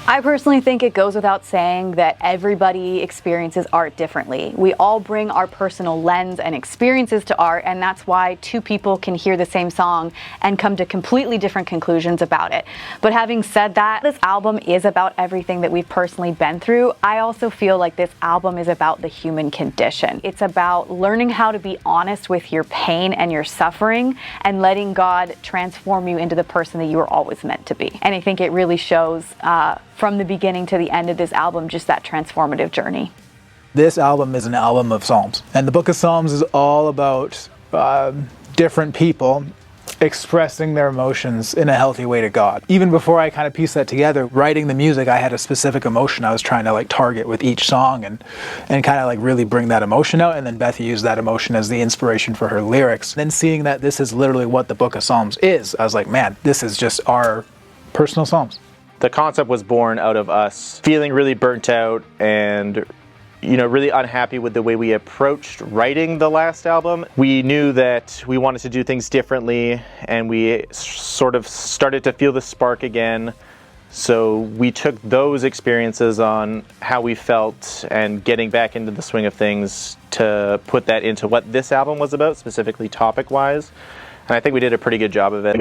I personally think it goes without saying that everybody experiences art differently. We all bring our personal lens and experiences to art, and that's why two people can hear the same song and come to completely different conclusions about it. But having said that, this album is about everything that we've personally been through. I also feel like this album is about the human condition. It's about learning how to be honest with your pain and your suffering and letting God transform you into the person that you were always meant to be. And I think it really shows from the beginning to the end of this album, just that transformative journey. This album is an album of Psalms, and the book of Psalms is all about different people expressing their emotions in a healthy way to God. Even before I kind of pieced that together, writing the music, I had a specific emotion I was trying to like target with each song and kind of like really bring that emotion out, and then Beth used that emotion as the inspiration for her lyrics. Then seeing that this is literally what the book of Psalms is, I was like, man, this is just our personal Psalms. The concept was born out of us feeling really burnt out and really unhappy with the way we approached writing the last album. We knew that we wanted to do things differently, and we sort of started to feel the spark again. So we took those experiences on how we felt and getting back into the swing of things to put that into what this album was about, specifically topic-wise. And I think we did a pretty good job of it.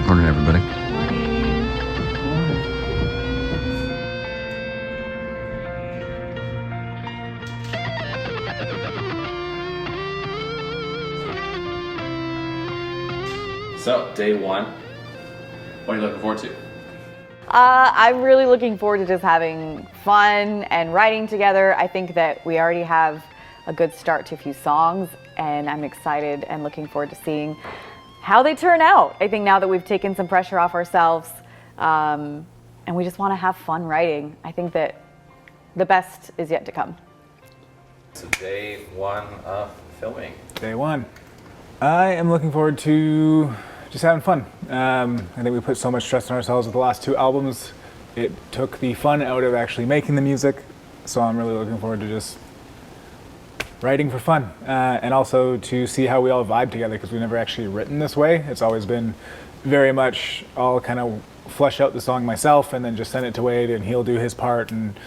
Morning, everybody. So, day one, what are you looking forward to? I'm really looking forward to just having fun and writing together. I think that we already have a good start to a few songs, and I'm excited and looking forward to seeing how they turn out. I think now that we've taken some pressure off ourselves, and we just want to have fun writing, I think that the best is yet to come. So day one of filming. Day one. I am looking forward to just having fun. I think we put so much stress on ourselves with the last two albums. It took the fun out of actually making the music, so I'm really looking forward to just writing for fun, and also to see how we all vibe together, because we've never actually written this way. It's always been very much I'll kind of flesh out the song myself and then just send it to Wade and he'll do his part, and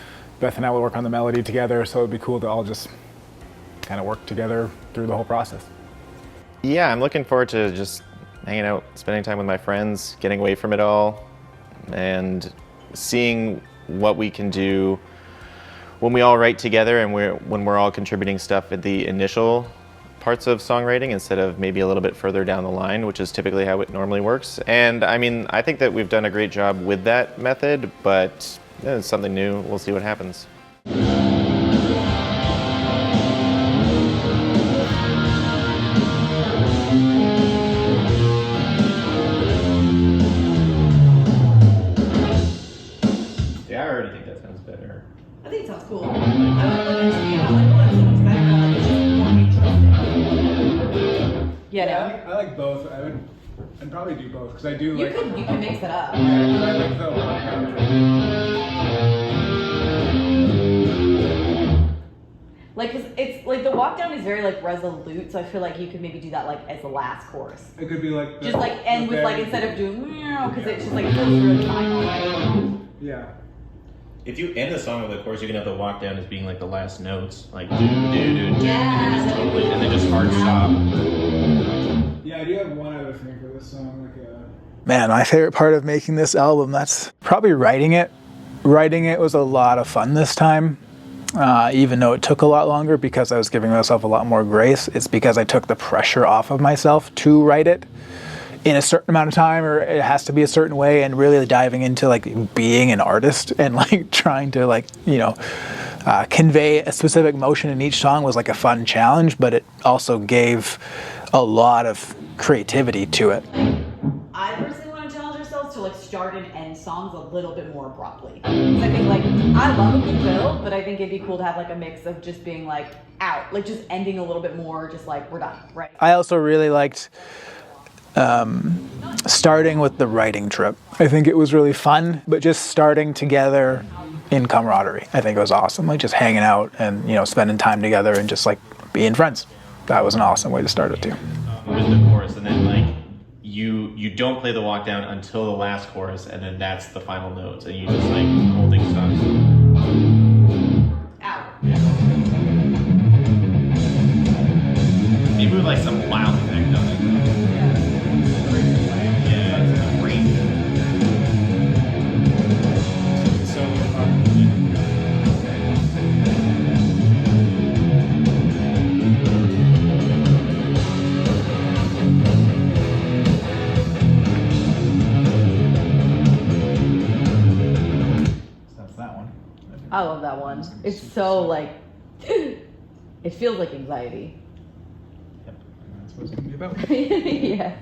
Beth and I will work on the melody together, so it'd be cool to all just kind of work together through the whole process. Yeah, I'm looking forward to just hanging out, spending time with my friends, getting away from it all, and seeing what we can do when we all write together and when we're all contributing stuff at the initial parts of songwriting instead of maybe a little bit further down the line, which is typically how it normally works. And I mean, I think that we've done a great job with that method, but it's something new. We'll see what happens. Yeah, I already think that sounds better. I think it sounds cool. I like it so much better. Yeah, I like both. I'd probably do both, because I do like... You can mix it up. Yeah, because I like the Like, cause it's like the walk down is very like resolute, so I feel like you could maybe do that like as the last chorus. It could be like... Just like end with like, instead of doing, because it's just like it feels really final, right? Yeah. if you end the song with a chorus, you can have the walk down as being like the last notes, like do do do do, and then just hard stop. Yeah, I do have one other thing for this song. Man, my favorite part of making this album, that's probably writing it. Writing it was a lot of fun this time, even though it took a lot longer because I was giving myself a lot more grace. It's because I took the pressure off of myself to write it in a certain amount of time, or it has to be a certain way, and really diving into like being an artist and like trying to like, you know, convey a specific emotion in each song was like a fun challenge, but it also gave a lot of creativity to it. I personally want to challenge ourselves to like start and end songs a little bit more abruptly. Because I think like, I love a good build, but I think it'd be cool to have like a mix of just being like out, like just ending a little bit more, just like we're done, right? I also really liked starting with the writing trip. I think it was really fun, but just starting together in camaraderie, I think it was awesome. Like just hanging out and, you know, spending time together and just like being friends. That was an awesome way to start it too. With the chorus, and then like you don't play the walk down until the last chorus, and then that's the final notes, and you just like holding stuff. Out. Yeah. Maybe with like some wild effect on it. Yeah, it's great. So I love that one. It's so like, it feels like anxiety. Yep, that's what it's going to be about. Yeah.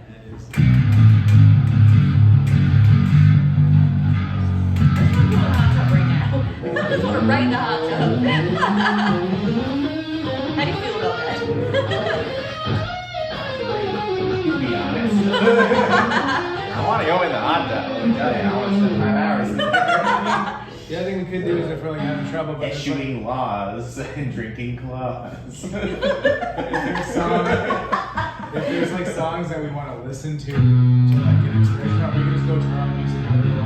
I just want to right in the hot tub. How do you feel about that? be honest. I want to go in the hot tub. I want to spend 5 hours in there. The other thing we could do is if we're like having trouble, but shooting laws and drinking claws. if there's like songs that we want to listen to like get inspiration from, we can just go turn on music.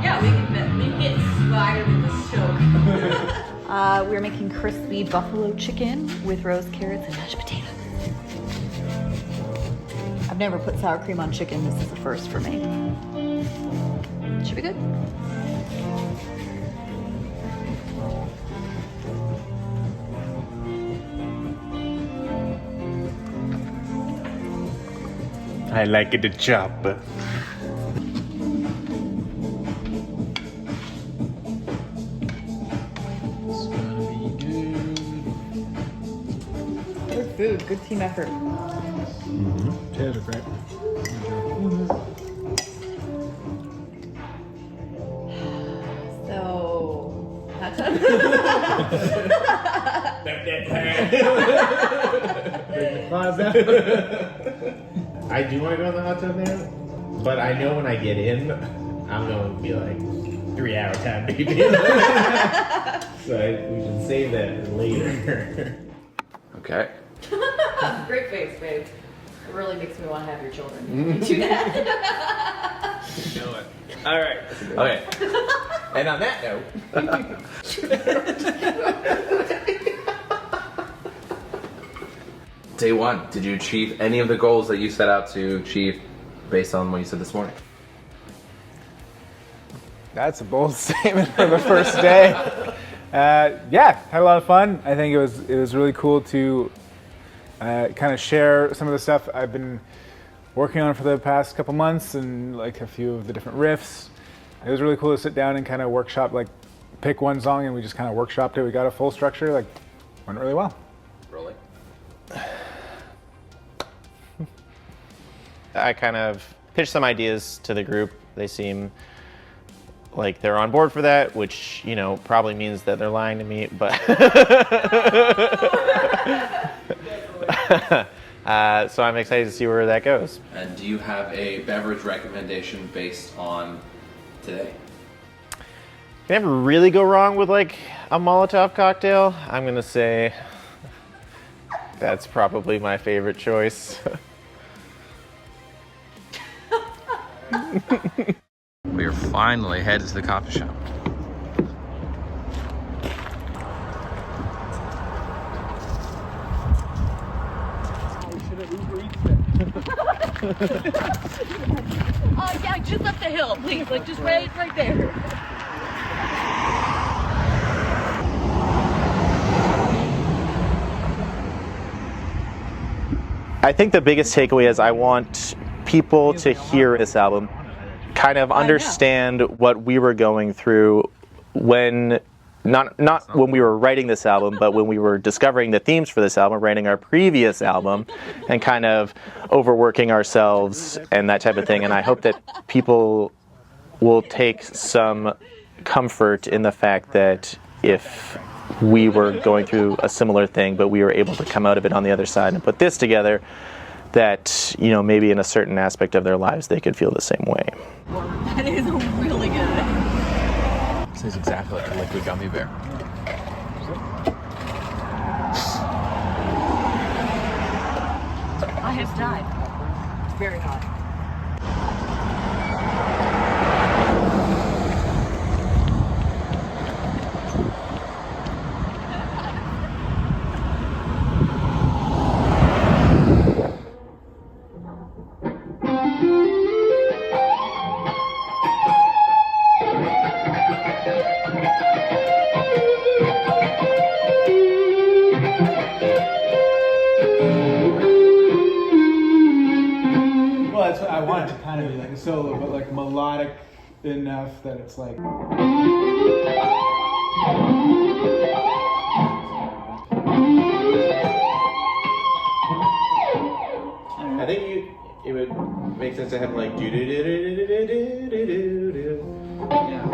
Yeah, we can get inspired with the show. We're making crispy buffalo chicken with roast carrots and mashed potatoes. I've never put sour cream on chicken. This is the first for me. Should be good. I like it to chop. Good food, good team effort. Potatoes are great. So, hot tub? I do want to go in the hot tub now, but I know when I get in, I'm going to be like 3 hour time, baby. So we should save that later. Okay. Great face, babe. It really makes me want to have your children. Do that. You know it. All right. Okay. And on that note. Day one, did you achieve any of the goals that you set out to achieve based on what you said this morning? That's a bold statement for the first day. Yeah, had a lot of fun. I think it was really cool to kind of share some of the stuff I've been working on for the past couple months and like a few of the different riffs. It was really cool to sit down and kind of workshop, like pick one song and we just kind of workshopped it. We got a full structure, like went really well. Rolling. I kind of pitched some ideas to the group. They seem like they're on board for that, which, you know, probably means that they're lying to me, but so I'm excited to see where that goes. And do you have a beverage recommendation based on today? You never really go wrong with like a Molotov cocktail. I'm gonna say that's probably my favorite choice. We are finally headed to the coffee shop. Yeah, just up the hill, please. Like, just right there. I think the biggest takeaway is I want people to hear this album, kind of understand what we were going through when, not when we were writing this album, but when we were discovering the themes for this album, writing our previous album, and kind of overworking ourselves and that type of thing. And I hope that people will take some comfort in the fact that if we were going through a similar thing, but we were able to come out of it on the other side and put this together, that, you know, maybe in a certain aspect of their lives they could feel the same way. That is really good. Tastes exactly like a liquid gummy bear. I have died. It's very hot. Well, that's what I want it to kind of be like a solo, but like melodic enough that it's like. I think it would make sense to have like do do do do do do do do do. Yeah.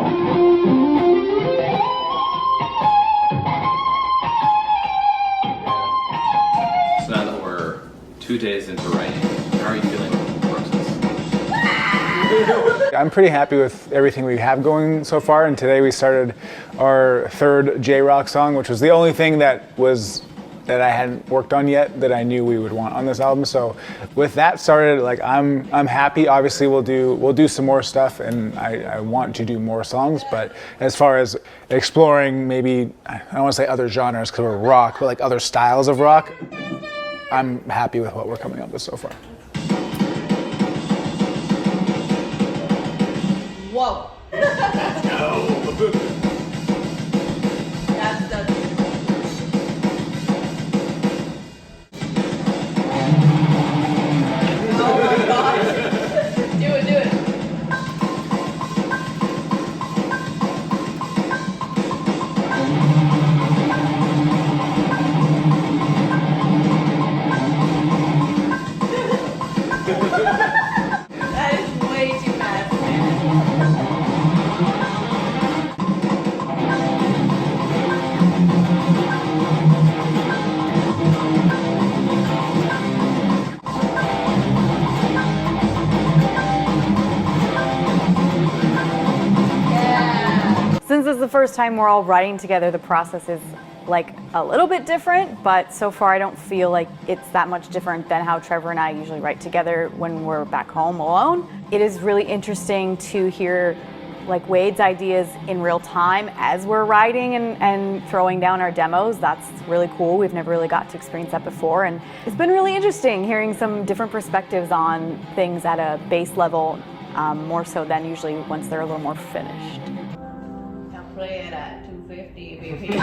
So now that we're 2 days into writing, how are you feeling about the process? I'm pretty happy with everything we have going so far, and today we started our third J-Rock song, which was the only thing that I hadn't worked on yet that I knew we would want on this album. So with that started, like I'm happy. Obviously we'll do some more stuff, and I want to do more songs, but as far as exploring maybe, I don't want to say other genres because we're rock, but like other styles of rock, I'm happy with what we're coming up with so far. Whoa. Let's go. That's oh my gosh. Do it. That is way too fast, man. Since this is the first time we're all writing together, the process is like a little bit different, but so far I don't feel like it's that much different than how Trevor and I usually write together when we're back home alone. It is really interesting to hear like Wade's ideas in real time as we're writing and throwing down our demos. That's really cool. We've never really got to experience that before, and it's been really interesting hearing some different perspectives on things at a base level, more so than usually once they're a little more finished. Play it at 250 BPM.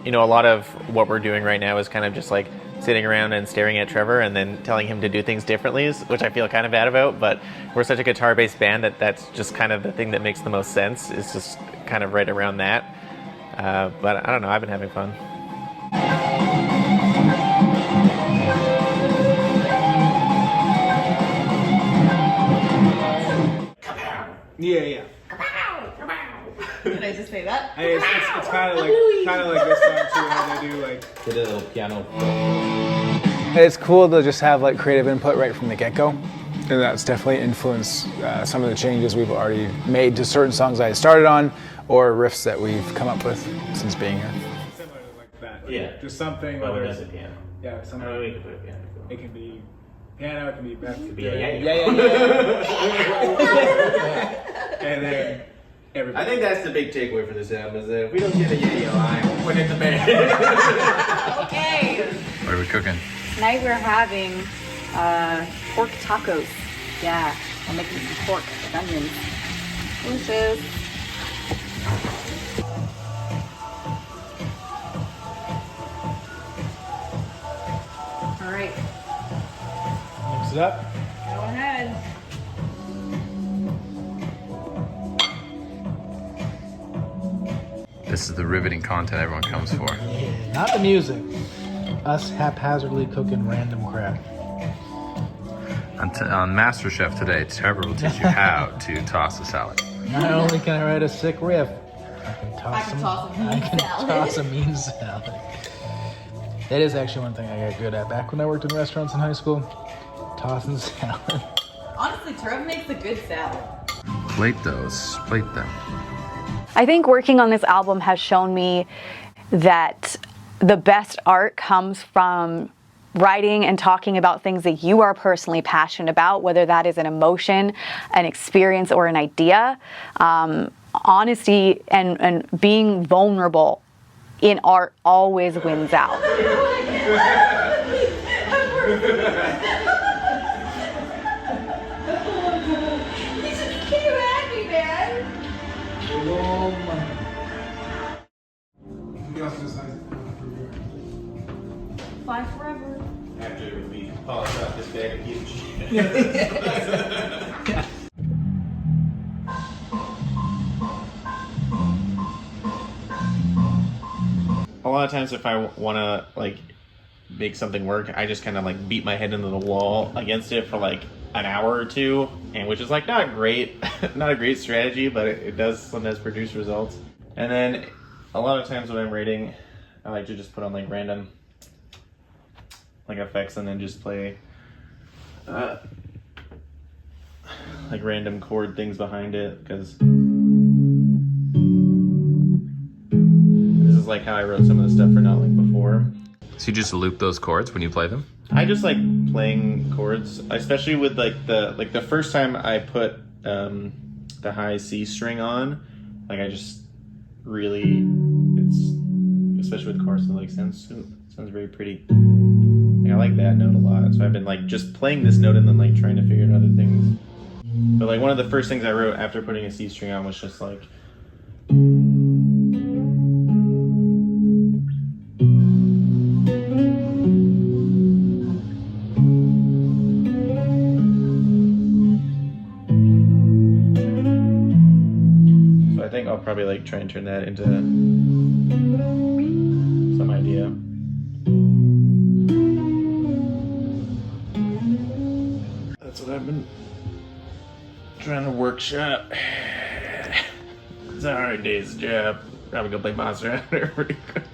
You know, a lot of what we're doing right now is kind of just like sitting around and staring at Trevor and then telling him to do things differently, which I feel kind of bad about, but we're such a guitar-based band that's just kind of the thing that makes the most sense, is just kind of right around that. But I don't know, I've been having fun. Yeah. Did I just say that? It's kind of like this song too, how they do like. Did a little piano. It's cool to just have like creative input right from the get-go, and that's definitely influenced some of the changes we've already made to certain songs I started on, or riffs that we've come up with since being here. Similar like that. Yeah. Just something. But without the piano. Yeah, something. We can put a piano. It can be Yeah, now it can be Beth. Yeah. And then everybody. I think that's the big takeaway for this album is that if we don't get a yayo, I'm quitting the band. Okay. What are we cooking? Tonight we're having pork tacos. Yeah, I'm making some pork with onions. Delicious. All right, Mix it up. go ahead. This is the riveting content everyone comes for. Not the music. Us haphazardly cooking random crap. On MasterChef today, Trevor will teach you how to toss a salad. Not only can I write a sick riff, I can toss a mean I can salad. toss a mean salad. That is actually one thing I got good at. Back when I worked in restaurants in high school, tossing salad. Honestly, Trev makes a good salad. Plate those. Plate them. I think working on this album has shown me that the best art comes from writing and talking about things that you are personally passionate about, whether that is an emotion, an experience, or an idea. Honesty and being vulnerable in art always wins out. Fly forever. After we polish off this bag of kimchi. A lot of times if I want to like make something work, I just kind of like beat my head into the wall against it for like an hour or two, and which is like not great, not a great strategy, but it does sometimes produce results. And then a lot of times when I'm writing, I like to just put on like random like effects and then just play like random chord things behind it, because this is like how I wrote some of the stuff for Not Like Before. So you just loop those chords when you play them? I just like playing chords, especially with like the first time I put the high C string on, like I just really, it's especially with chorus, it like sounds very pretty. Like, I like that note a lot, so I've been like just playing this note and then like trying to figure out other things. But like one of the first things I wrote after putting a C string on was just like. So I think I'll probably like try and turn that into some idea. That's what I've been trying to workshop. It's a hard day's job. Probably go play Monster Hunter pretty quick.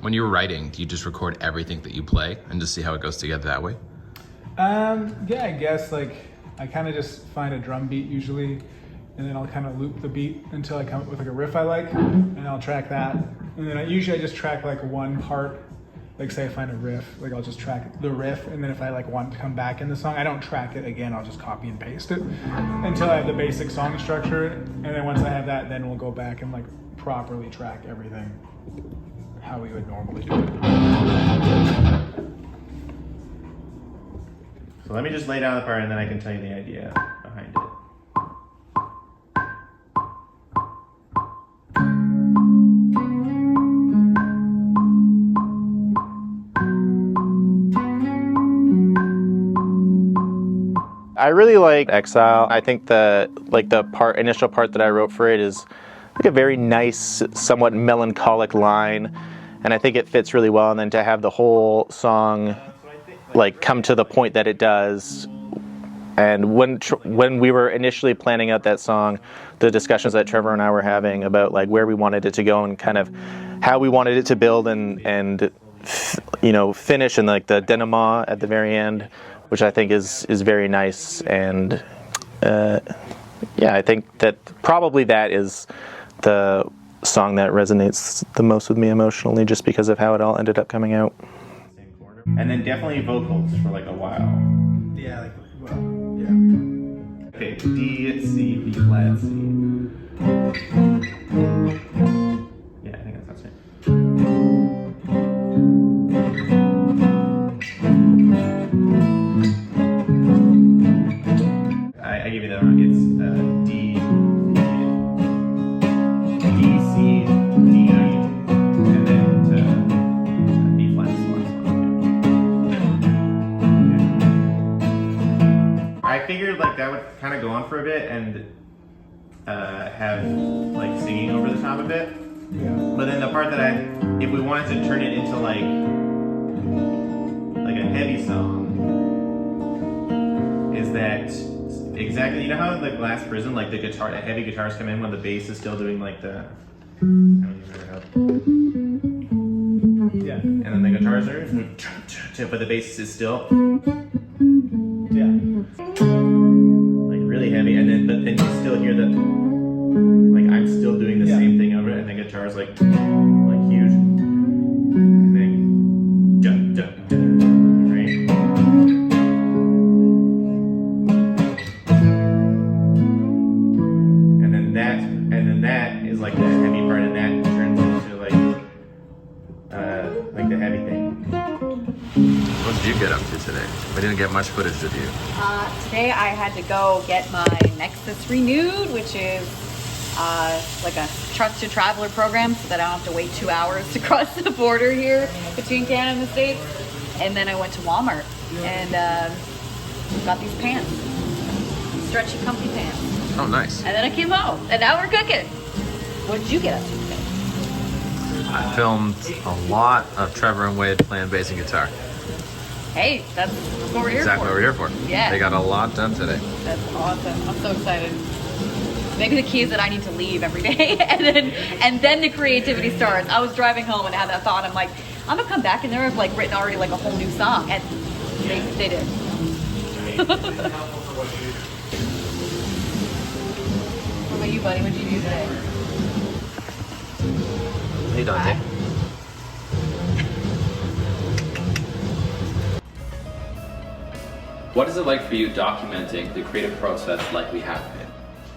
When you're writing, do you just record everything that you play and just see how it goes together that way? Yeah, I guess like I kind of just find a drum beat usually, and then I'll kind of loop the beat until I come up with like a riff I like, and I'll track that. And then I just track like one part. Like say I find a riff, like I'll just track the riff, and then if I like want to come back in the song, I don't track it again, I'll just copy and paste it until I have the basic song structure. And then once I have that, then we'll go back and like properly track everything how we would normally do it. So let me just lay down the part and then I can tell you the idea behind it. I really like Exile. I think the initial part that I wrote for it is like a very nice, somewhat melancholic line, and I think it fits really well. And then to have the whole song like come to the point that it does, and when we were initially planning out that song, the discussions that Trevor and I were having about like where we wanted it to go and kind of how we wanted it to build and finish, and like the denouement at the very end, which I think is very nice. And I think that probably that is the song that resonates the most with me emotionally, just because of how it all ended up coming out. Same chord And then definitely vocals for like a while. Yeah, like, well, yeah. Okay, D, C, B flat, C. Yeah, I think that sounds right. I gave you that wrong. It's D, C, D, and then B flat is the last one. I figured like that would kind of go on for a bit and have like singing over the top of it. Yeah. But then the part that if we wanted to turn it into like a heavy song, is that exactly, you know how in the Glass Prison, like the heavy guitars come in when the bass is still doing like the, Yeah. and then the guitars are, but the bass is still, Yeah. like really heavy, and then but then you still hear the, like I'm still doing the same thing over it, and the guitar's like huge, and then dun dun dun, right? And then that is like the heavy part, and that turns into like the heavy thing. What did you get up to today? We didn't get much footage of you. Today I had to go get my Nexus renewed, which is like a trusted traveler program so that I don't have to wait 2 hours to cross the border here between Canada and the States. And then I went to Walmart and got these pants, stretchy, comfy pants. Oh, nice. And then I came home, and now we're cooking. What did you get up to today? I filmed a lot of Trevor and Wade playing bass and guitar. Hey, that's what we're here Exactly for. what we're here for. Yeah. They got a lot done today. That's awesome. I'm so excited. Maybe the key is that I need to leave every day, and then the creativity starts. I was driving home and I had that thought. I'm like, I'm gonna come back and they're like written already like a whole new song, and they did. What about you, buddy? What did you do today? Hey, Dante. What is it like for you documenting the creative process like we have been?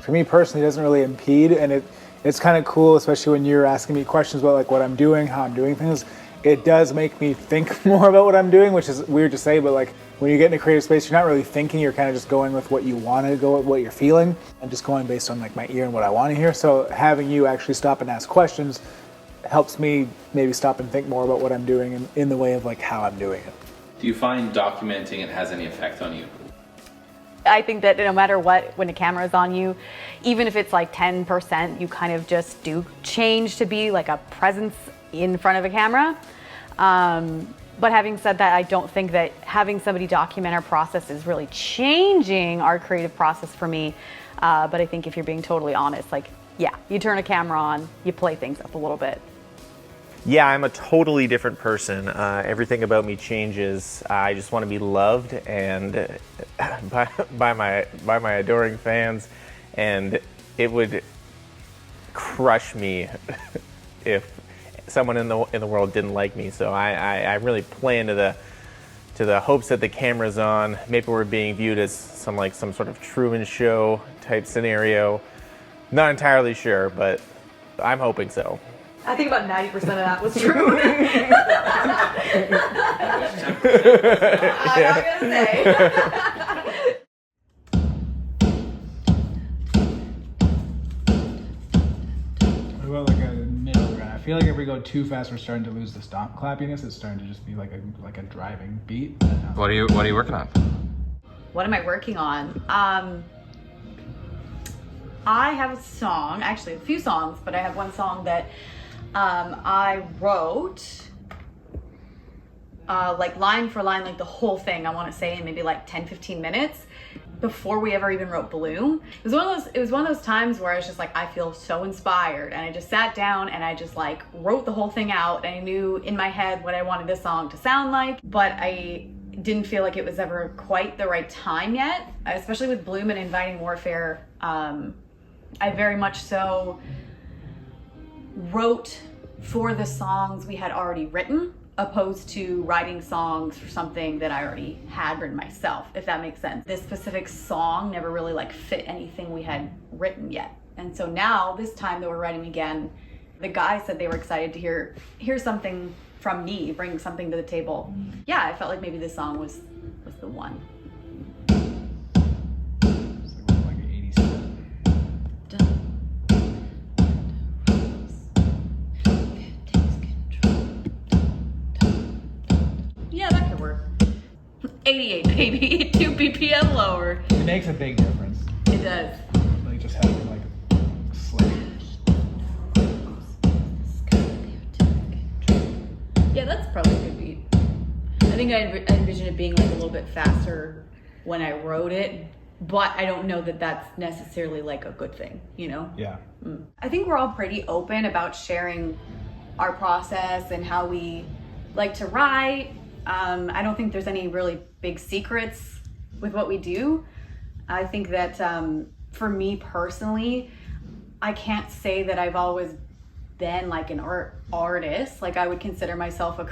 For me personally, it doesn't really impede, and it's kind of cool, especially when you're asking me questions about like what I'm doing, how I'm doing things. It does make me think more about what I'm doing, which is weird to say, but like when you get in a creative space, you're not really thinking, you're kind of just going with what you want to go with, what you're feeling, and just going based on like my ear and what I want to hear. So having you actually stop and ask questions helps me maybe stop and think more about what I'm doing in the way of like how I'm doing it. Do you find documenting it has any effect on you? I think that no matter what, when a camera is on you, even if it's like 10%, you kind of just do change to be like a presence in front of a camera. But having said that, I don't think that having somebody document our process is really changing our creative process for me. But I think if you're being totally honest, like, yeah, you turn a camera on, you play things up a little bit. Yeah, I'm a totally different person. Everything about me changes. I just want to be loved and by my adoring fans, and it would crush me if someone in the world didn't like me. So I really play into the hopes that the camera's on. Maybe we're being viewed as some sort of Truman Show type scenario. Not entirely sure, but I'm hoping so. I think about 90% of that was true. I'm not gonna say. What about like a middle ground? I feel like if we go too fast, we're starting to lose the stomp clappiness. It's starting to just be like a driving beat. What are you working on? What am I working on? I have a song, actually a few songs, but I have one song that I wrote like line for line, like the whole thing, I want to say in maybe like 10-15 minutes before we ever even wrote Bloom. It was one of those times where I was just like, I feel so inspired, and I just sat down and I just like wrote the whole thing out, and I knew in my head what I wanted this song to sound like, but I didn't feel like it was ever quite the right time yet, especially with Bloom and Inviting Warfare. I very much so wrote for the songs we had already written, opposed to writing songs for something that I already had written myself, if that makes sense. This specific song never really like fit anything we had written yet. And so now, this time that we're writing again, the guys said they were excited to hear something from me, bring something to the table. Yeah, I felt like maybe this song was the one. It's like an 80s step. Yeah, that could work. 88, baby. 2 BPM lower. It makes a big difference. It does. Like just having like a slate. Yeah, that's probably a good beat. I think I envision it being like a little bit faster when I wrote it, but I don't know that that's necessarily like a good thing, you know? Yeah. I think we're all pretty open about sharing our process and how we like to write. I don't think there's any really big secrets with what we do. I think that for me personally, I can't say that I've always been like an artist. Like I would consider myself a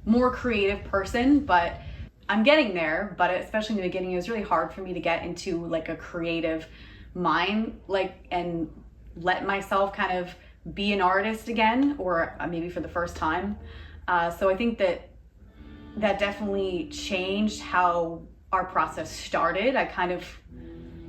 more creative person, but I'm getting there. But especially in the beginning, it was really hard for me to get into like a creative mind, like, and let myself kind of be an artist again, or maybe for the first time. So I think that definitely changed how our process started. I kind of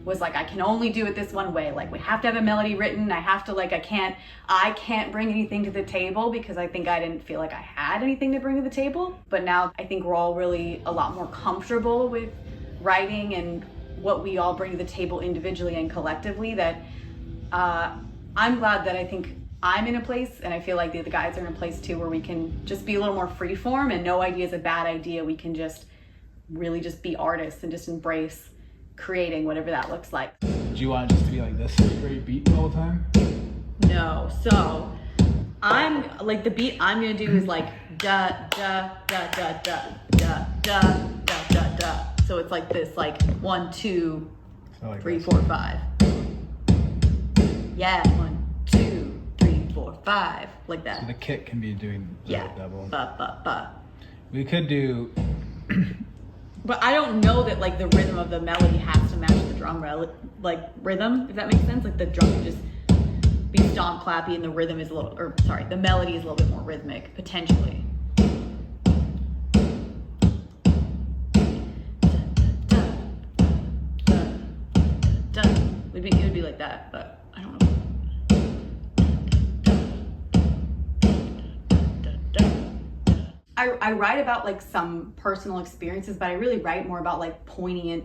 was like, I can only do it this one way. Like we have to have a melody written. I have to like, I can't bring anything to the table because I think I didn't feel like I had anything to bring to the table. But now I think we're all really a lot more comfortable with writing and what we all bring to the table individually and collectively, that I'm glad that I think I'm in a place, and I feel like the other guys are in a place too, where we can just be a little more freeform and no idea is a bad idea. We can just really just be artists and just embrace creating whatever that looks like. Do you want it just to be like this very beat the whole time? No, so I'm like, the beat I'm gonna do is like da da da da da da da da da da. So it's like this, like 1, 2, So like 3, this. 4, 5. Yeah, 1, 2, 3, 4, 5, like that. So the kick can be doing Yeah, double. ba ba ba. We could do. But I don't know that like the rhythm of the melody has to match the drum rhythm, if that makes sense. Like the drum can just be stomp clappy and the rhythm is the melody is a little bit more rhythmic, potentially. It would be like that, but I don't know. I write about like some personal experiences, but I really write more about like poignant,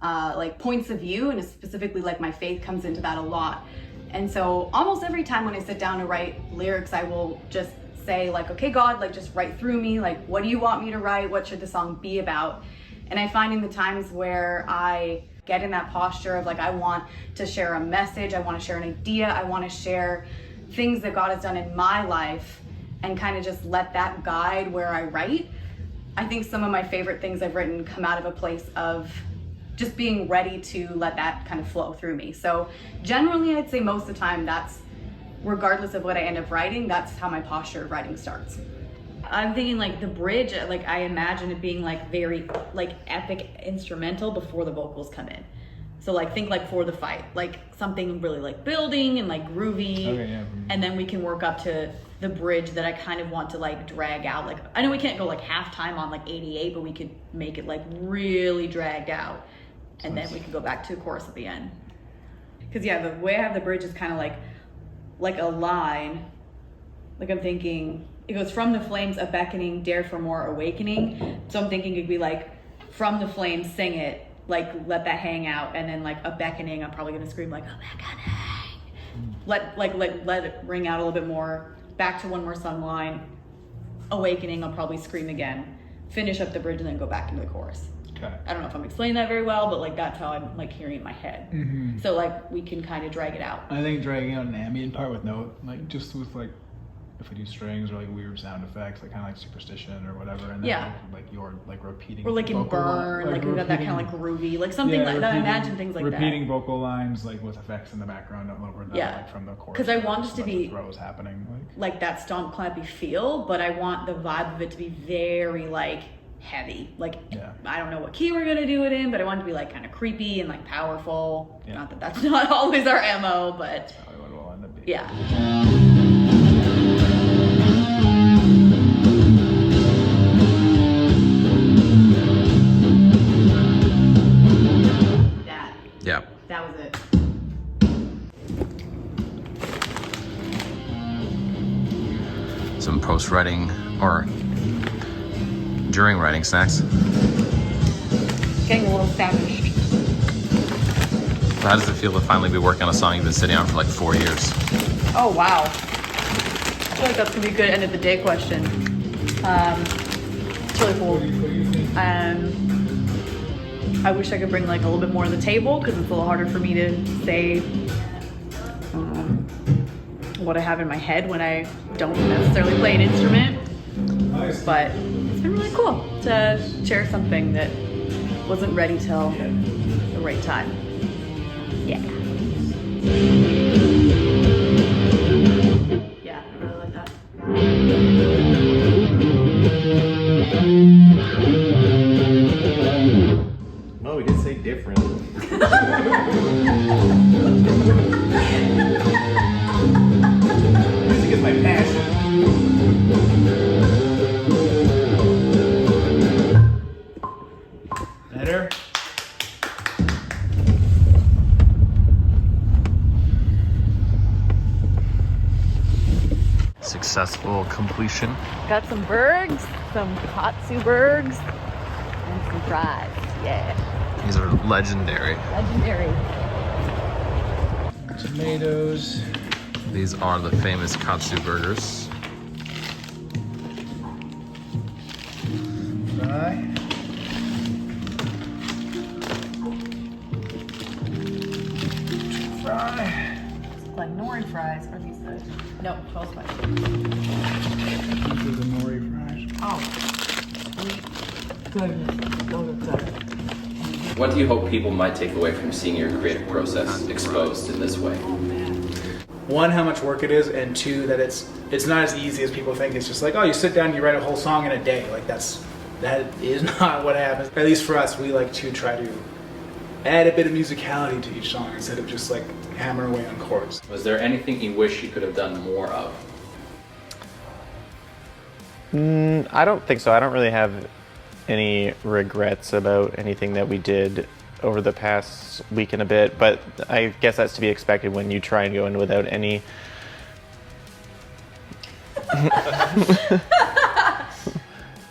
like points of view, and specifically like my faith comes into that a lot. And so almost every time when I sit down to write lyrics, I will just say like, okay, God, like just write through me. Like, what do you want me to write? What should the song be about? And I find in the times where I get in that posture of like, I want to share a message, I want to share an idea, I want to share things that God has done in my life, and kind of just let that guide where I write. I think some of my favorite things I've written come out of a place of just being ready to let that kind of flow through me. So generally, I'd say most of the time, that's, regardless of what I end up writing, that's how my posture of writing starts. I'm thinking like the bridge, like I imagine it being like very like epic instrumental before the vocals come in. So like think like For the Fight, like something really like building and like groovy. Okay, yeah. And then we can work up to the bridge that I kind of want to like drag out. Like I know we can't go like halftime on like 88, but we could make it like really dragged out. And then we can go back to the chorus at the end. Cause yeah, the way I have the bridge is kind of like a line. Like I'm thinking, it goes from the flames, a beckoning, dare for more, awakening. So I'm thinking it'd be like, from the flames, sing it, like let that hang out, and then like a beckoning, I'm probably gonna scream like a beckoning. Let it ring out a little bit more. Back to one more sung line. Awakening, I'll probably scream again. Finish up the bridge and then go back into the chorus. Okay. I don't know if I'm explaining that very well, but like that's how I'm like hearing it in my head. So like we can kind of drag it out. I think dragging out an ambient part with no, like just with like if we do strings or like weird sound effects, like kind of like superstition or whatever, and then Yeah. like you're like repeating. Or like in vocal Burn, like we got that kind of like groovy, like something like that. I imagine things like that. Repeating vocal lines like with effects in the background over that, Yeah. like from the chorus. 'Cause I want there's this to a bunch of be- throws happening. Like that stomp clappy feel, but I want the vibe of it to be very like heavy. Like Yeah. I don't know what key we're gonna do it in, but I want it to be like kind of creepy and like powerful. Yeah. Not that that's not always our MO, but Probably what it'll end up being. yeah. That Yeah. that was it. Some post writing or during writing snacks. Getting a little famished. How does it feel to finally be working on a song you've been sitting on for like 4 years? Oh wow. I feel like that's gonna be a good end of the day question. It's really cool. I wish I could bring like a little bit more to the table because it's a little harder for me to say what I have in my head when I don't necessarily play an instrument. Nice. But it's been really cool to share something that wasn't ready till the right time. Yeah. Yeah, I really like that. Oh, we did say different. Music is my passion. Better? Successful completion. Got some bergs, some katsu bergs, and some fries. Yeah, These are legendary. legendary. Tomatoes. These are the famous katsu burgers. Fry. Fry. Like nori fries are these good? No, 12 spice. These are the nori fries. Oh. Goodness, those are good. What do you hope people might take away from seeing your creative process exposed in this way? One, how much work it is, and two, that it's not as easy as people think. It's just like, oh, you sit down, you write a whole song in a day. Like that is not what happens. At least for us, we like to try to add a bit of musicality to each song instead of just like hammer away on chords. Was there anything you wish you could have done more of? I don't think so. I don't really have any regrets about anything that we did over the past week and a bit, but I guess that's to be expected when you try and go in without any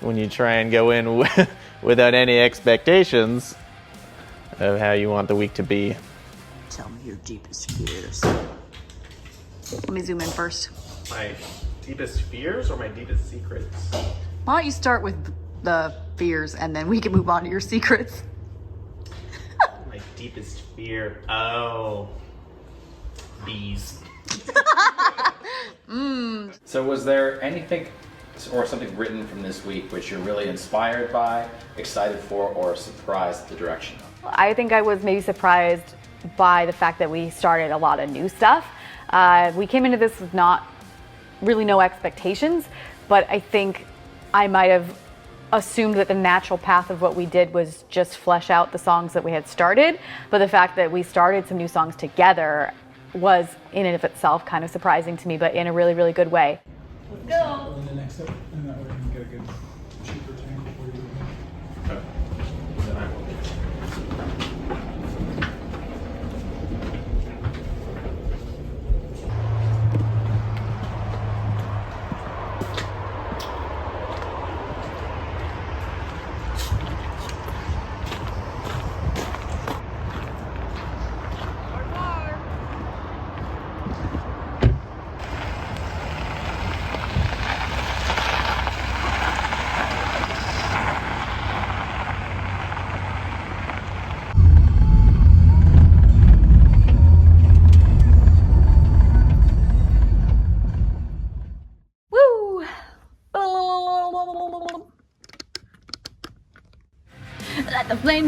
when you try and go in without any expectations of how you want the week to be. Tell me your deepest fears. Let me zoom in first. My deepest fears or my deepest secrets? Why don't you start with the fears and then we can move on to your secrets? My deepest fear. Oh. Bees. So was there anything or something written from this week which you're really inspired by, excited for, or surprised at the direction of? I think I was maybe surprised by the fact that we started a lot of new stuff. We came into this with not really no expectations, but I think I might have assumed that the natural path of what we did was just flesh out the songs that we had started. But the fact that we started some new songs together was in and of itself kind of surprising to me, but in a really, really good way. Let's go. And the next step, and that way we can get a good cheaper tank before you do it.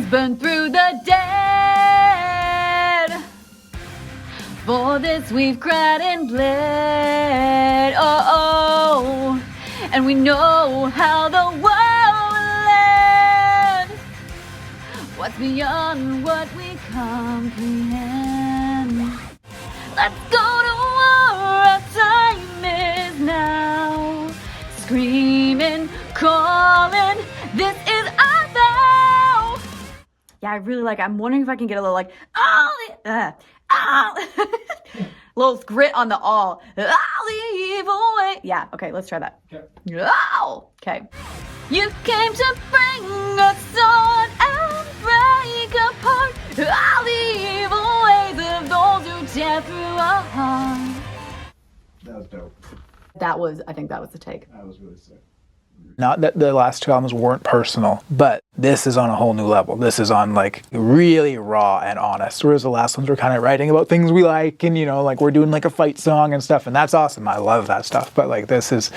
burn through the dead. For this we've cried and bled. Oh, oh. And we know how the world will end. What's beyond what we comprehend? Let's go to war, our time is now. Screaming, calling, this is our vow. Yeah, I really like it. I'm wondering if I can get a little like, little grit on the all. All the evil way. Yeah, okay, let's try that. Okay. Okay. You came to bring us on and break apart all the evil ways of those who tear through our heart. That was dope. I think that was the take. That was really sick. Not that the last two albums weren't personal, but this is on a whole new level. This is on like really raw and honest, whereas the last ones were kind of writing about things we like and, you know, like we're doing like a fight song and stuff, and that's awesome. I love that stuff. But like this is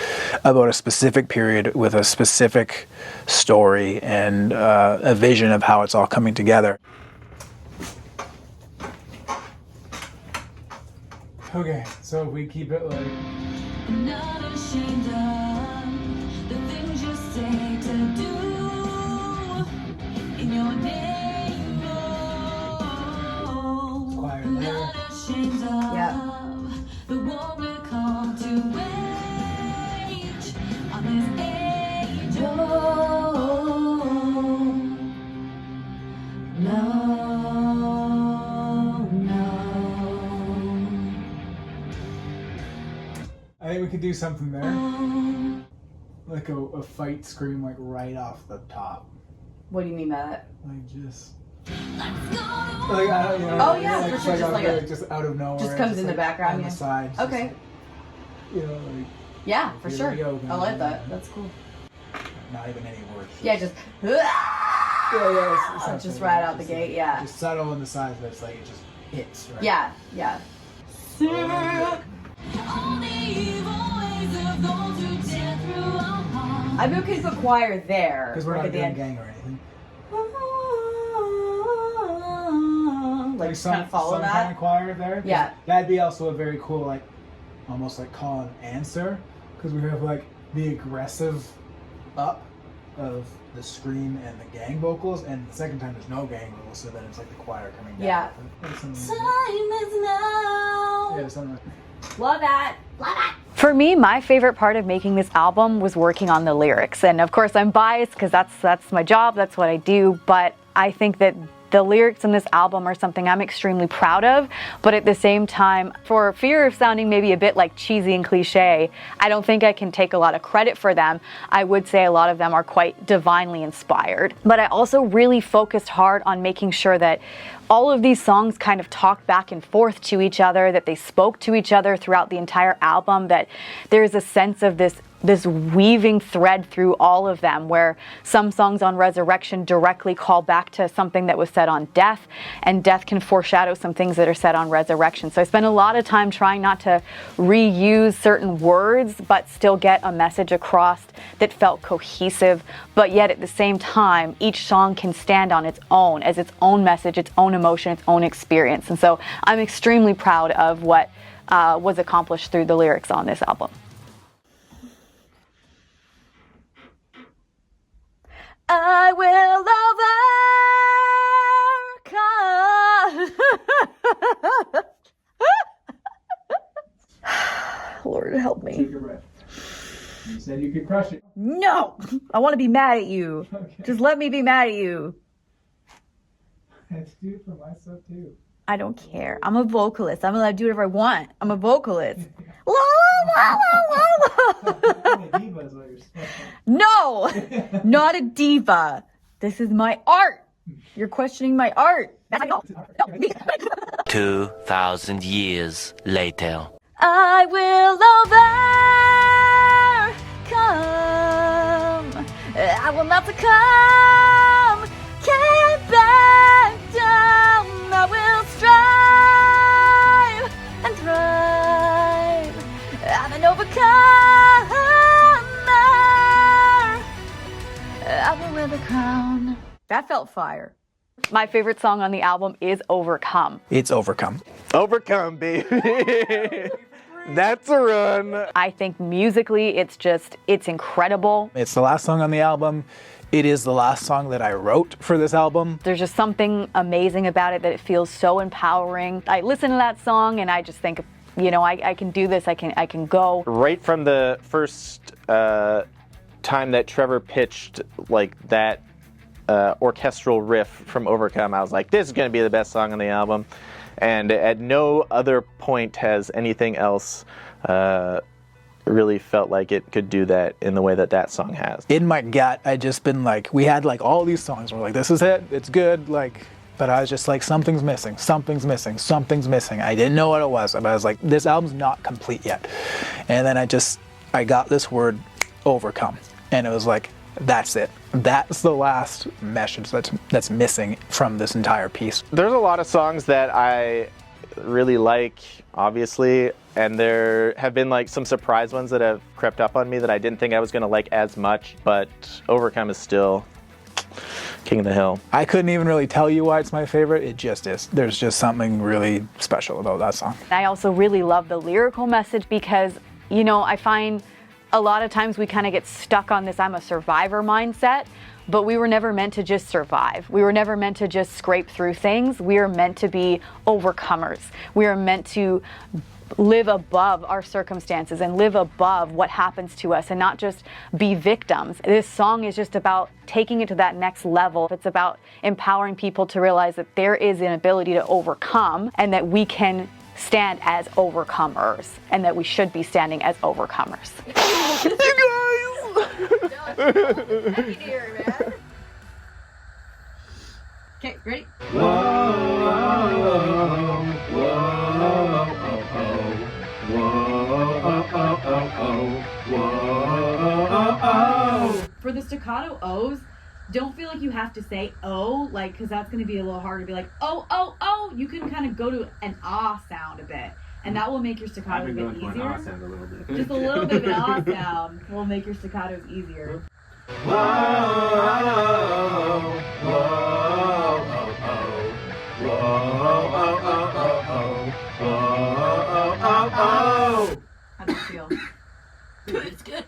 about a specific period with a specific story and a vision of how it's all coming together. Okay, so if we keep it like... Not ashamed of the things you say to do in your name. Oh, quiet there. not ashamed of the war we're called to wage on this age. Oh, no, no. I think we could do something there. Like a fight scream like right off the top. What do you mean by that? Like just... Like, Oh, yeah, for sure, just like just out of nowhere. just comes in the background, on yeah. the side. Okay. Just, you know, like Yeah, for Here sure. we go, I like man. that. That's cool. not even any words. Yeah, just It's just right out the gate. Yeah. Just subtle in the size, but it's like it just hits. Right? Yeah. Yeah. I mean, we could put choir there. Because we're like not at the doing end. gang or anything. Like some kind of follow some that. kind of choir there. 'Cause Yeah. That'd be also a very cool, like, almost like call and answer. Because we have like the aggressive up of the scream and the gang vocals, and the second time there's no gang vocals, so then it's like the choir coming down. Yeah. Time is now. Yeah, something like Love that. Love it. For me, my favorite part of making this album was working on the lyrics. And of course, I'm biased because that's my job, that's what I do. But I think that the lyrics in this album are something I'm extremely proud of, but at the same time, for fear of sounding maybe a bit like cheesy and cliche, I don't think I can take a lot of credit for them. I would say a lot of them are quite divinely inspired. But I also really focused hard on making sure that all of these songs kind of talk back and forth to each other, that they spoke to each other throughout the entire album, that there's a sense of this weaving thread through all of them, where some songs on Resurrection directly call back to something that was said on Death, and Death can foreshadow some things that are said on Resurrection. So I spent a lot of time trying not to reuse certain words, but still get a message across that felt cohesive, but yet at the same time, each song can stand on its own, as its own message, its own emotion, its own experience. And so I'm extremely proud of what was accomplished through the lyrics on this album. I will overcome. Lord, help me. take a breath. You said you could crush it. No, I want to be mad at you. Okay. Just let me be mad at you. I have to do it for myself too. I don't care. I'm a vocalist. I'm allowed to do whatever I want. I'm a vocalist. La, la, la, la, la. Diva is what you're saying. No, not a diva. This is my art. You're questioning my art. 2,000 years later. I will overcome. I will not succumb. Can't back down. I will strive and thrive. I'm an overcomer. I will wear the crown. That felt fire. My favorite song on the album is Overcome. It's Overcome. Overcome, baby. That's a run. I think musically it's incredible. It's the last song on the album. It is the last song that I wrote for this album. There's just something amazing about it that it feels so empowering. I listen to that song and I just think, you know, I can do this, I can go. Right from the first time that Trevor pitched like that orchestral riff from Overcome, I was like, this is going to be the best song on the album. And at no other point has anything else really felt like it could do that in the way that that song has. In my gut, I'd just been like, we had like all these songs. We're like, this is it, it's good. Like, but I was just like, something's missing, something's missing, something's missing. I didn't know what it was, but I was like, this album's not complete yet. And then I got this word, overcome. And it was like, that's it. That's the last message that's missing from this entire piece. There's a lot of songs that I really like, obviously, and there have been like some surprise ones that have crept up on me that I didn't think I was going to like as much, but Overcome is still king of the hill. I couldn't even really tell you why it's my favorite. It just is. There's just something really special about that song. I also really love the lyrical message because, you know, I find a lot of times we kind of get stuck on this I'm a survivor mindset, but we were never meant to just survive. We were never meant to just scrape through things. We are meant to be overcomers. We are meant to live above our circumstances and live above what happens to us and not just be victims. This song is just about taking it to that next level. It's about empowering people to realize that there is an ability to overcome and that we can stand as overcomers and that we should be standing as overcomers. Okay, ready? For the staccato O's, don't feel like you have to say oh, like, because that's going to be a little hard to be like, oh, oh, oh. You can kind of go to an ah sound a bit, and that will make your staccato a bit easier. Just a little bit of an ah sound will make your staccatos easier. How do you feel? It's good.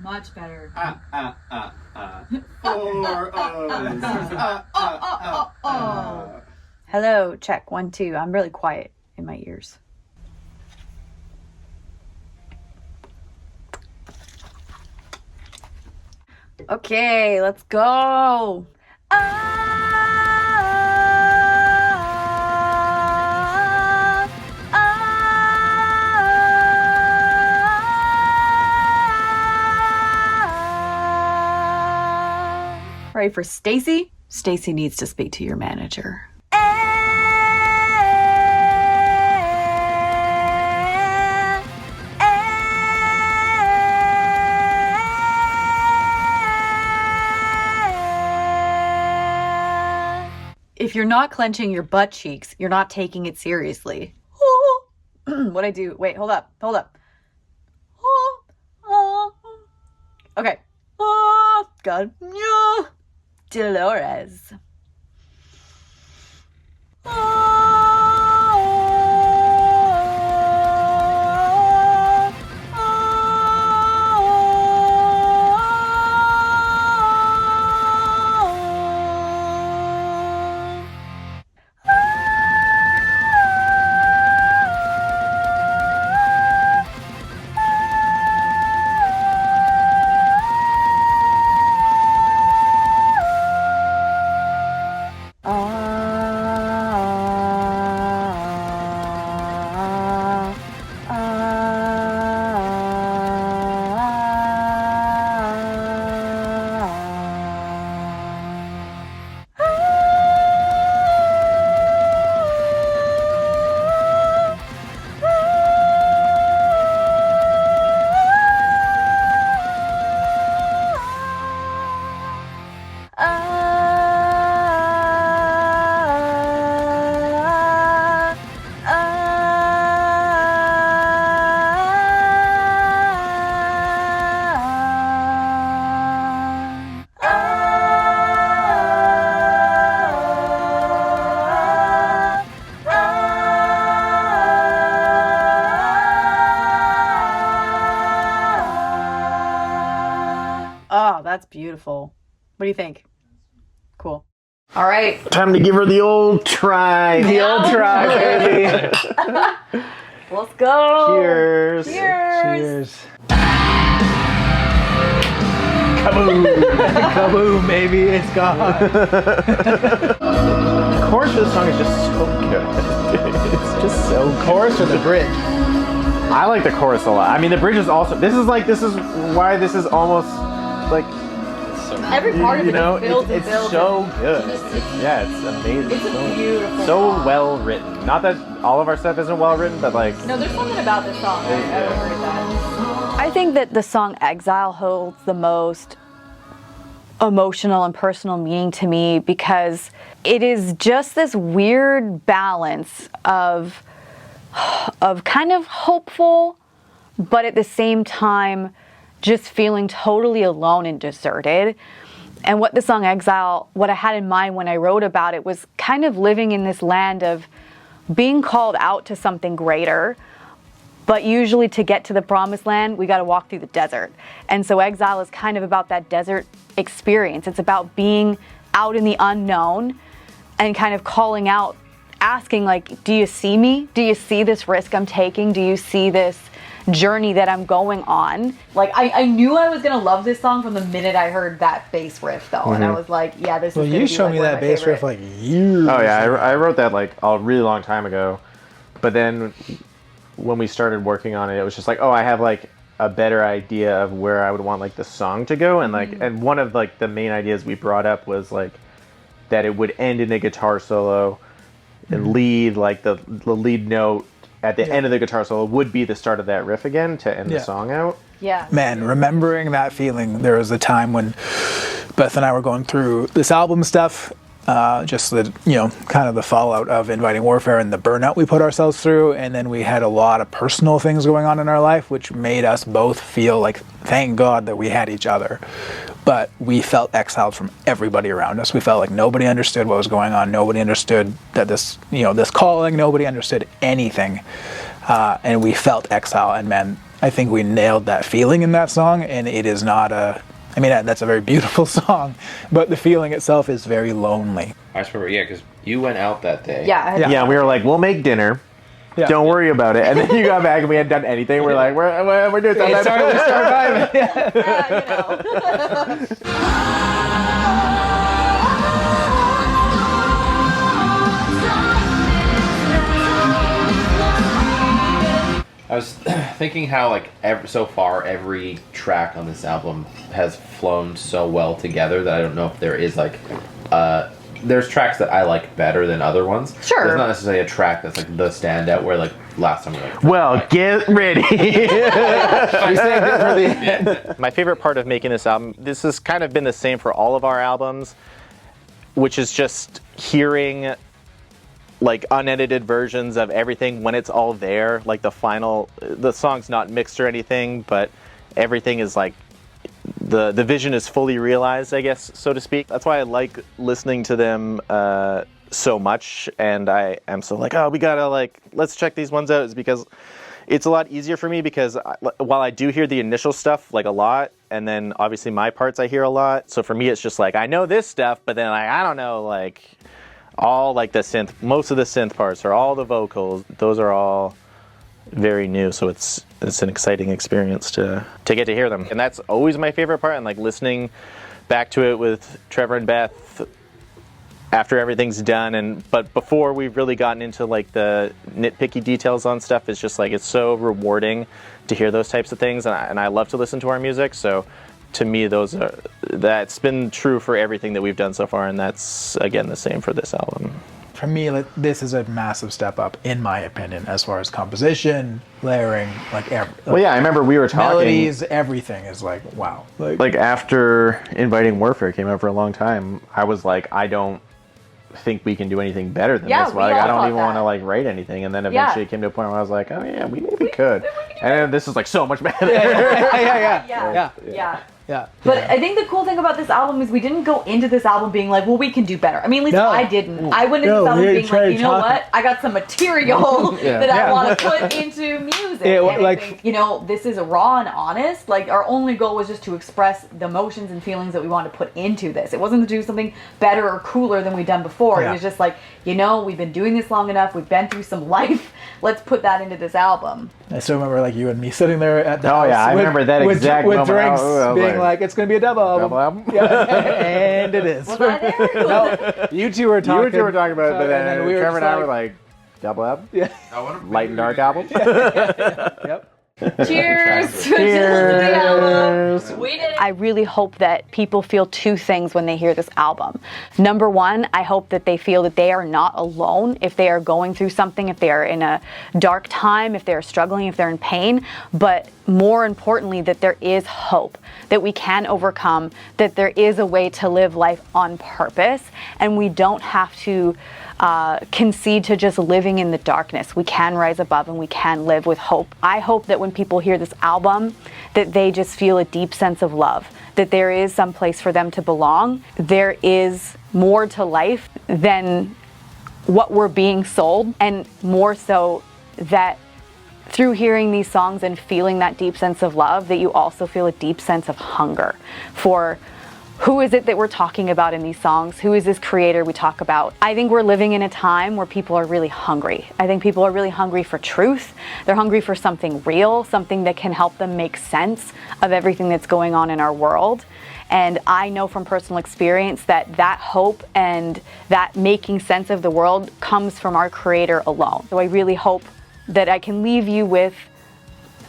Much better. Hello, check, 1, 2. I'm really quiet in my ears. Okay, let's go. Ready for Stacy? Stacy needs to speak to your manager. If you're not clenching your butt cheeks, you're not taking it seriously. What'd I do? Wait, hold up. Okay. God. Dolores. that's beautiful. What do you think? Cool. All right. Time to give her the old try. The old try, baby. Let's go. Cheers. Cheers. Kaboom! Kaboom, baby, it's gone. The chorus of this song is just so good. It's just so good. Chorus or the bridge? I like the chorus a lot. I mean, the bridge is also. This is why this is almost like. Every part of it know, just builds it's and builds. so good. It's amazing. It's a beautiful so song. well written. Not that all of our stuff isn't well written, but like. No, there's something about this song. I heard that. I think that the song Exile holds the most emotional and personal meaning to me because it is just this weird balance of kind of hopeful, but at the same time just feeling totally alone and deserted. And what the song Exile, what I had in mind when I wrote about it was kind of living in this land of being called out to something greater. But usually to get to the promised land, we got to walk through the desert. And so Exile is kind of about that desert experience. It's about being out in the unknown and kind of calling out, asking like, do you see me? Do you see this risk I'm taking? Do you see this journey that I'm going on? Like, I knew I was going to love this song from the minute I heard that bass riff, though. And I was like, yeah, this is going to be you showed me one of that my bass favorite. riff like years. Oh yeah, I wrote that like a really long time ago, but then when we started working on it, it was just like, oh, I have like a better idea of where I would want like the song to go, and like, and one of like the main ideas we brought up was like that it would end in a guitar solo and lead like the lead note at the end of the guitar solo would be the start of that riff again to end the song out. Yeah. Man, remembering that feeling, there was a time when Beth and I were going through this album stuff, just the, kind of the fallout of Inviting Warfare and the burnout we put ourselves through. And then we had a lot of personal things going on in our life, which made us both feel like, thank God that we had each other. But we felt exiled from everybody around us. We felt like nobody understood what was going on. Nobody understood that this calling, nobody understood anything. And we felt exile. And man, I think we nailed that feeling in that song. And it is not that's a very beautiful song, but the feeling itself is very lonely. I just remember, because you went out that day. Yeah. Yeah, we were like, we'll make dinner. Yeah. Don't worry about it. And then you got back and we hadn't done anything. We're like, we're doing something. Let's start vibing. I was thinking how like so far every track on this album has flown so well together that I don't know if there is like there's tracks that I like better than other ones. Sure. There's not necessarily a track that's like the standout where like last time we like. Well, get ready. My favorite part of making this album, this has kind of been the same for all of our albums, which is just hearing like unedited versions of everything when it's all there. Like the song's not mixed or anything, but everything is like, the vision is fully realized, I guess, so to speak. That's why I like listening to them so much, and I am so like, oh, we gotta like, let's check these ones out, is because it's a lot easier for me, because while I do hear the initial stuff like a lot, and then obviously my parts I hear a lot, so for me it's just like, I know this stuff, but then like, I don't know, like all like the synth, most of the synth parts or all the vocals, those are all very new, so it's an exciting experience to get to hear them. And that's always my favorite part, and like listening back to it with Trevor and Beth after everything's done, but before we've really gotten into like the nitpicky details on stuff, it's just like, it's so rewarding to hear those types of things, and I love to listen to our music, so to me that's been true for everything that we've done so far, and that's again the same for this album. For me, this is a massive step up, in my opinion, as far as composition, layering, well, yeah, I remember we were talking. Melodies, everything is like, wow. Like after Inviting Warfare came out for a long time, I was like, I don't think we can do anything better than this. Like, I don't even want to like write anything. And then eventually it came to a point where I was like, oh yeah, we maybe could. And then this is like so much better. Yeah. But I think the cool thing about this album is we didn't go into this album being like, well, we can do better. I mean, at least I didn't. I went into this album being like, you know what? I got some material that I want to put into music. music. Yeah, And I like- think, you know, this is raw and honest. Like, our only goal was just to express the emotions and feelings that we wanted to put into this. It wasn't to do something better or cooler than we'd done before. Yeah. It was just like, you know, we've been doing this long enough. We've been through some life. Let's put that into this album. I still remember like you and me sitting there at the Oh, house yeah, I remember that exact with moment. drinks, I was being like, it's going to be a double album. Double album? Yeah, and it is. Was I there? No, you two were talking. You two were talking about it, but and then we were Trevor and just I were like, double album? yeah, Light and dark album? yep. Cheers. Cheers. We did it. I really hope that people feel two things when they hear this album. Number one, I hope that they feel that they are not alone if they are going through something, if they are in a dark time, if they're struggling, if they're in pain. But more importantly, that there is hope, that we can overcome, that there is a way to live life on purpose, and we don't have to concede to just living in the darkness. We can rise above and we can live with hope. I hope that when people hear this album, that they just feel a deep sense of love, that there is some place for them to belong. There is more to life than what we're being sold, and more so that through hearing these songs and feeling that deep sense of love, that you also feel a deep sense of hunger for who is it that we're talking about in these songs? Who is this creator we talk about? I think we're living in a time where people are really hungry. I think people are really hungry for truth. They're hungry for something real, something that can help them make sense of everything that's going on in our world. And I know from personal experience that that hope and that making sense of the world comes from our creator alone. So I really hope that I can leave you with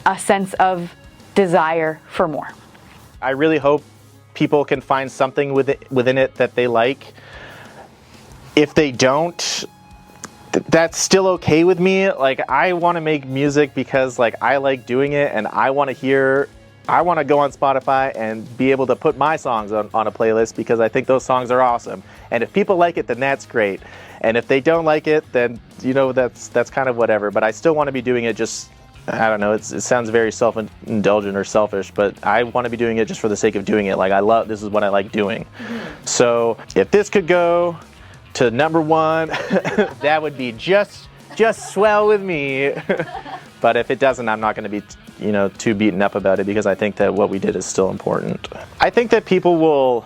a sense of desire for more. I really hope people can find something within it that they like. If they don't, that's still okay with me. Like, I want to make music because like I like doing it, and I want to go on Spotify and be able to put my songs on a playlist because I think those songs are awesome. And if people like it, then that's great. And if they don't like it, then, you know, that's kind of whatever. But I still want to be doing it just, I don't know, it sounds very self-indulgent or selfish, but I want to be doing it just for the sake of doing it. Like, this is what I like doing. Mm-hmm. So if this could go to #1, that would be just swell with me. But if it doesn't, I'm not going to be, you know, too beaten up about it because I think that what we did is still important. I think that people will,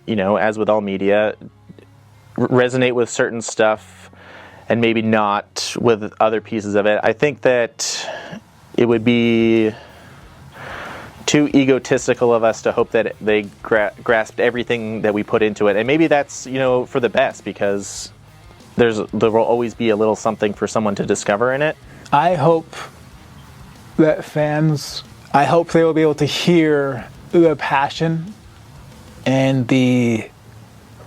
you know, as with all media, resonate with certain stuff and maybe not with other pieces of it. I think that it would be too egotistical of us to hope that they grasped everything that we put into it. And maybe that's, you know, for the best, because there will always be a little something for someone to discover in it. I hope that fans, I hope they will be able to hear the passion and the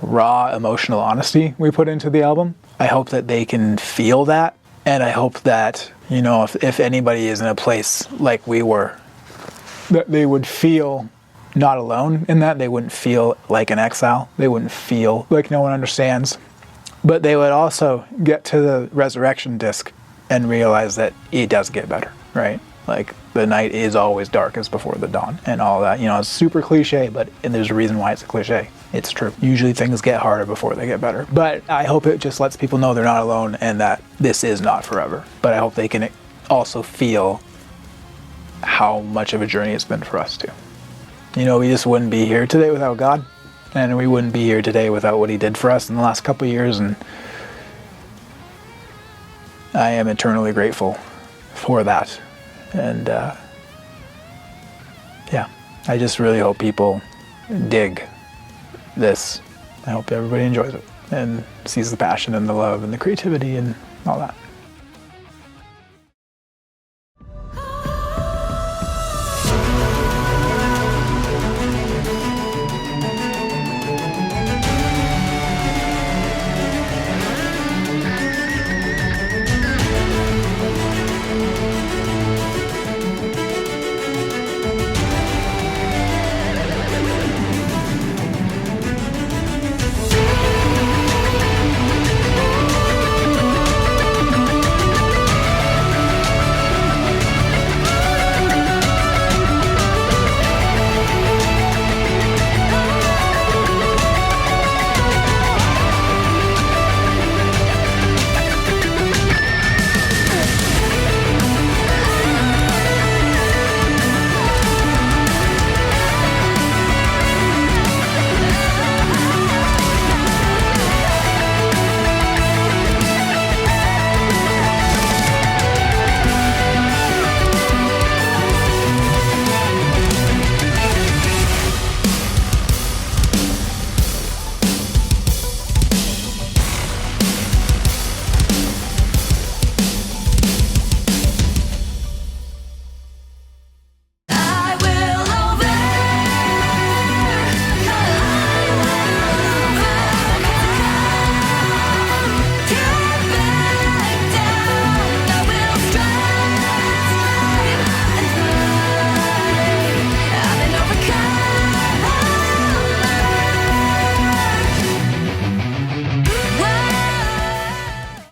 raw emotional honesty we put into the album. I hope that they can feel that, and I hope that, you know, if anybody is in a place like we were, that they would feel not alone in that. They wouldn't feel like an exile. They wouldn't feel like no one understands. But they would also get to the resurrection disc and realize that it does get better, right? Like, the night is always darkest before the dawn and all that. You know, it's super cliche, and there's a reason why it's a cliche. It's true. Usually things get harder before they get better. But I hope it just lets people know they're not alone and that this is not forever. But I hope they can also feel how much of a journey it's been for us too. You know, we just wouldn't be here today without God, and we wouldn't be here today without what he did for us in the last couple of years, and I am eternally grateful for that. And yeah, I just really hope people dig this. I hope everybody enjoys it and sees the passion and the love and the creativity and all that.